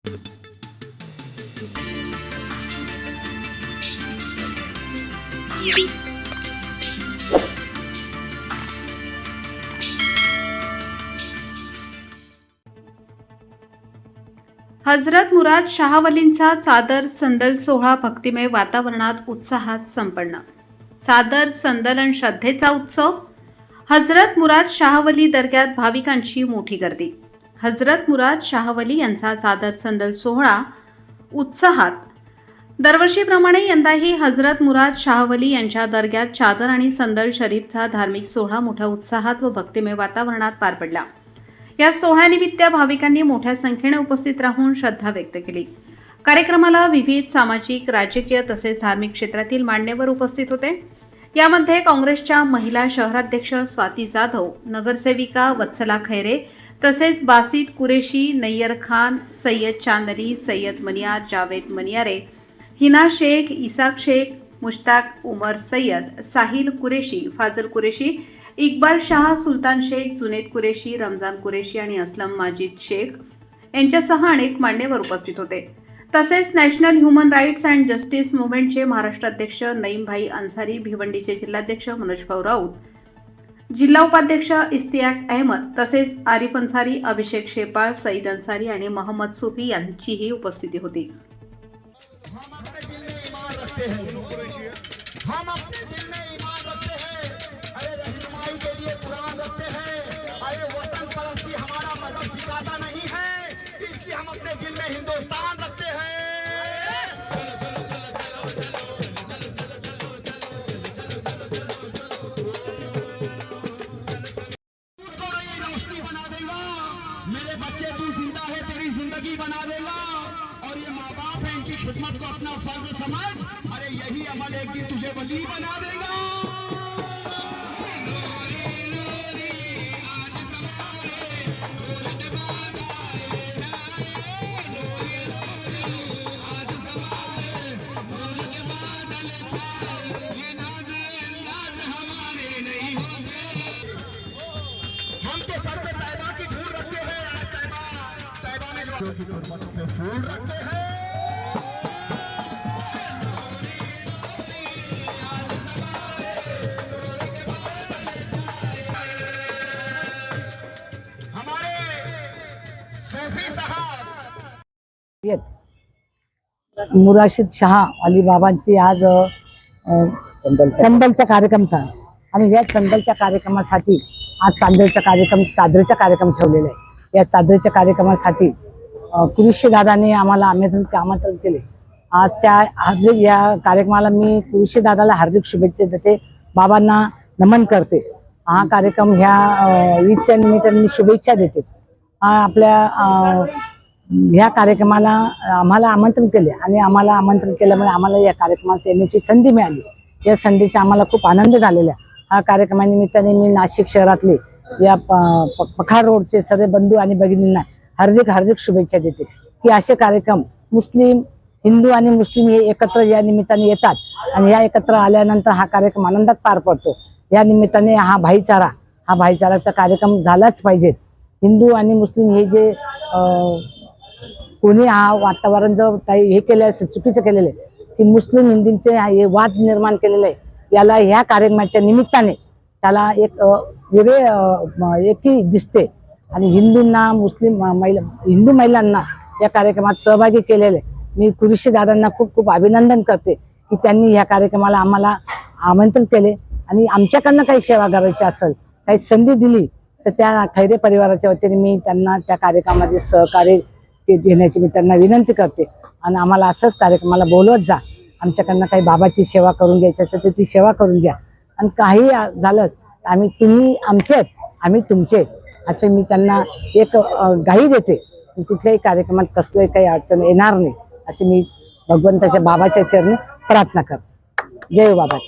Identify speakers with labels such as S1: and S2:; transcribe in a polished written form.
S1: हजरत मुराद शाहवलींचा सादर संदल सोहळा भक्तिमय वातावरणात उत्साहात संपन्न। सादर संदल आणि श्रद्धेचा उत्सव। हजरत मुराद शाहवली दर्ग्यात भाविकांची मोठी गर्दी। हजरत मुराद शाहवली यांचा सादर संदल सोहळा उत्साहात। दरवर्षीप्रमाणे यंदाही हजरत मुराद शाहवली यांच्या दर्ग्यात चादर आणि संदल शरीफचा धार्मिक सोहळा मोठ्या उत्साहात व भक्तिमय वातावरणात पार पडला। या सोहळ्यानिमित्त भाविकांनी मोठ्या संख्येने उपस्थित राहून श्रद्धा व्यक्त केली। कार्यक्रमाला विविध सामाजिक, राजकीय तसेच धार्मिक क्षेत्रातील मान्यवर उपस्थित होते। यामध्ये काँग्रेसच्या महिला शहराध्यक्ष स्वाती जाधव, नगरसेविका वत्सला खैरे तसेच बासित कुरेशी, नय्यर खान, सय्यद चांदनी, सय्यद मनियार, जावेद मनियारे, हिना शेख, इसाक शेख, मुश्ताक उमर सय्यद, साहिल कुरेशी, फाजल कुरेशी, इक्बाल शाह, सुलतान शेख, जुनेद कुरेशी, रमजान कुरेशी आणि असलम माजिद शेख यांच्यासह अनेक मान्यवर उपस्थित होते। तसेच national human rights and justice मुव्हमेंटचे महाराष्ट्र अध्यक्ष नईमभाई अन्सारी, भिवंडीचे जिल्हाध्यक्ष मनोजभाऊ राऊत, जिल्हा उपाध्यक्ष इस्तियाक अहमद तसेच आरिफ अन्सारी, अभिषेक शेपाळ, सईद अन्सारी आणि मोहम्मद सुफी यांचीही उपस्थिती होती।
S2: हम अपने दिल में ईमान रखते हैं, अरे रहनुमाई के लिए कुरान रखते हैं, अरे वतन परस्ती हमारा मजहब सिखाता नहीं है, इसलिए हम अपने दिल में हिंदुस्तान रखते हैं। रोशनी बना देगा मेरे बच्चे, तू जिंदा है तेरी जिंदगी बना देगा, और ये माँ बाप है इनकी खिदमत को अपना फर्ज समझ, अरे यही अमल एक दिन तुझे वली बना देगा। हम तो सर पे तैबा की धूल रखते हैं, तैबा में जो की गुरबतों पे फूल रखते हैं।
S3: मुराशिद शाह अली बाबांची आज संदलचा कार्यक्रम था आणि या संदलच्या कार्यक्रमासाठी आज चादरीचा कार्यक्रम ठेवलेला आहे। या चादरीच्या कार्यक्रमासाठी कुरेशी दादाने आम्हाला आमंत्रण केले। या कार्यक्रमाला मी कुरेशी दादाला हार्दिक शुभेच्छा देते, बाबांना नमन करते। हा कार्यक्रम ह्या ईदच्या निमित्ताने शुभेच्छा देते। आपल्या या कार्यक्रमाला आम्हाला आमंत्रण केले आणि आम्हाला आमंत्रण केल्यामुळे आम्हाला या कार्यक्रमास येण्याची संधी मिळाली। या संधीचा आम्हाला खूप आनंद झालेला आहे। हा कार्यक्रमानिमित्ताने मी नाशिक शहरातले या पखार रोडचे सर्व बंधू आणि भगिनींना हार्दिक शुभेच्छा देते की असे कार्यक्रम मुस्लिम, हिंदू आणि मुस्लिम हे एकत्र या निमित्ताने येतात आणि या एकत्र आल्यानंतर हा कार्यक्रम आनंदात पार पडतो। या निमित्ताने हा भाईचाराचा कार्यक्रम झालाच पाहिजे। हिंदू आणि मुस्लिम हे जे कोणी हा वातावरण जर काही हे केलं चुकीचं केलेलं आहे की मुस्लिम हिंदूंचे हे वाद निर्माण केलेले आहे, याला ह्या कार्यक्रमाच्या निमित्ताने त्याला एक वेगळे एकी दिसते आणि हिंदूंना हिंदू महिलांना या कार्यक्रमात सहभागी केलेले मी कुरेशी दादांना खूप अभिनंदन करते की त्यांनी ह्या कार्यक्रमाला आम्हाला आमंत्रण केले आणि आमच्याकडनं काही सेवा करायची असेल, काही संधी दिली तर त्या खैरे परिवाराच्या वतीने मी त्यांना त्या कार्यक्रमामध्ये सहकार्य देण्याची मी त्यांना विनंती करते आणि आम्हाला असंच कार्यक्रमाला बोलवत जा। आमच्याकडनं काही बाबाची सेवा करून घ्यायची असेल तर ती सेवा करून घ्या आणि काही झालंच तुम्ही आमचे आम्ही तुमचे असे मी त्यांना एक ग्वाही देते। कुठल्याही कार्यक्रमात कसलंही काही अडचण येणार नाही अशी मी भगवंताच्या बाबाच्या चरणी प्रार्थना करते। जय बाबा।